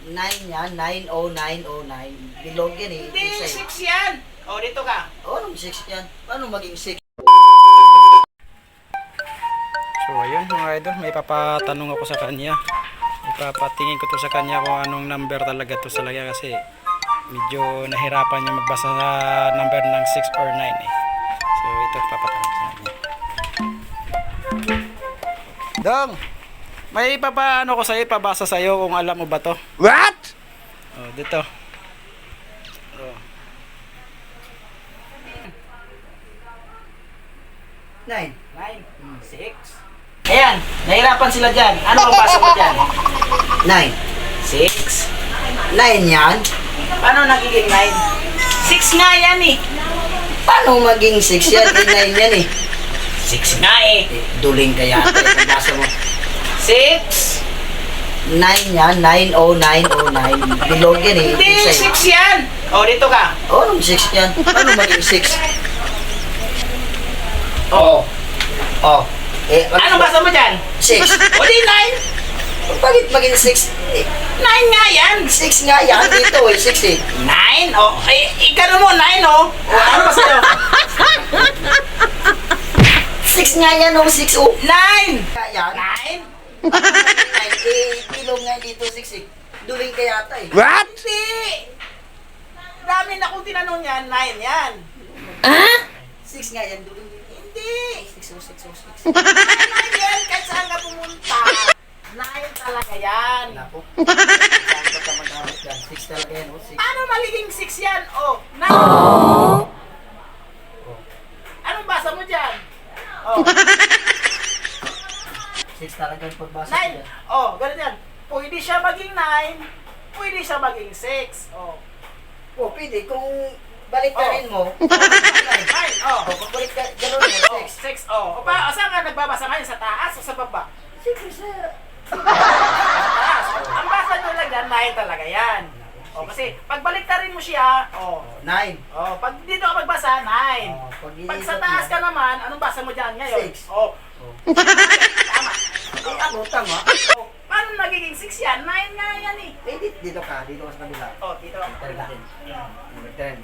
9 yan, 90909. Bilog yan eh. Hindi, Isa eh. 6 yan. O, dito ka. Anong 6 yan? Paano maging 6? So ayun mga idol, may papatanong ako sa kanya. Ipapatingin ko to sa kanya kung anong number talaga to sa lagay kasi medyo nahirapan yung magbasa sa number ng 6 or 9 eh. So ito papatanong sa kanya. Dong, may papaano ko sa'yo, ipabasa sa'yo kung alam mo ba to. What? Oh, dito. Oh. 9. 9, 6. Ayan, nahirapan sila dyan. Ano ang basa mo dyan? 9. 6. 9 yan? Paano nagiging 9? 6 nga yan eh. Paano maging 6 yan? 9 yan eh. 6 nga eh. Duling kaya ito. Pagkasa mo. 6. 9 yan, 90909. Bilog yan eh. Hindi, Isa eh. 6 yan. O, dito ka. Anong 6 yan? Paano maging 6? O. Oh. Anong basa mo dyan? 6. O di 9. Bakit maging 6? 9 nga yan. 6 nga yan. Dito eh, 6 eh. 9? O, ikano mo 9 o. O, ano ba sa'yo? 6 nga yan o, 6 o. 9. Kaya yan. 9? 9 eh, bilog nga dito 6 eh. Duling kaya ata eh. What? Hindi. Dami na kung tinanong yan, 9 yan. 6 nga yan, duling dito. Hindi. 6 o, 6 o, 6. 9 yan, kahit saan ka pumunta. 9 talaga yan. Napo. Saan ka pa mag-aarap yan? 6 talaga yan o, 6. Paano magiging 6 yan? O, 9. Anong basa mo dyan? O, 6 talaga yung pagbasa 9. yan. O, ganun yan. Pwede siya maging 9. Pwede siya maging 6. O, O, pwede. Kung baliktarin mo, 9. O, o, kung balik ka, gano'n mo, 6. 6. O, pa, saan ka nagbabasa ngayon? Sa taas o sa baba? 6 sa... Sa taas. Ang basa nyo lang yan, 9 talaga yan. O, kasi pag baliktarin mo siya, o, 9. pag dito ka magbasa, 9. Pag sa taas ka naman, anong basa mo dyan ngayon? 6. O, tama. Eh, ako, tama. O, paano nagiging 6 yan? 9 nga yan eh. Eh, dito ka sa kabila. O, dito. Baliktarin. Baliktarin.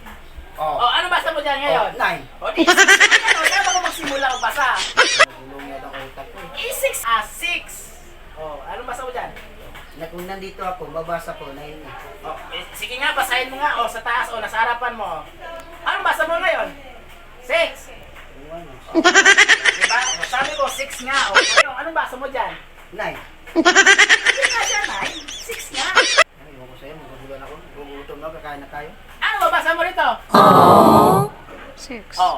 O, O, ano basa mo dyan ngayon? 9. O, di 6 yan. O, kaya bago magsimula ang basa. Tulong yan ako utak ko eh. Eh, 6. 6. O, anong basa mo dyan? Kung nandito ako, babasa ko, 9 eh. O, sige nga, basahin mo nga. O, sa taas o, nasa harapan mo. Anong basa mo ngayon? 6. Diba? O, sabi ko, 6 nga. O, ngayon, anong basa mo dyan? 9. Hindi nga siya, 9. 6 nga. Ano, iwan ko sa'yo, magugulan ako. Gugutom na, kakain na tayo. Ano ba basa mo rito? 6. O,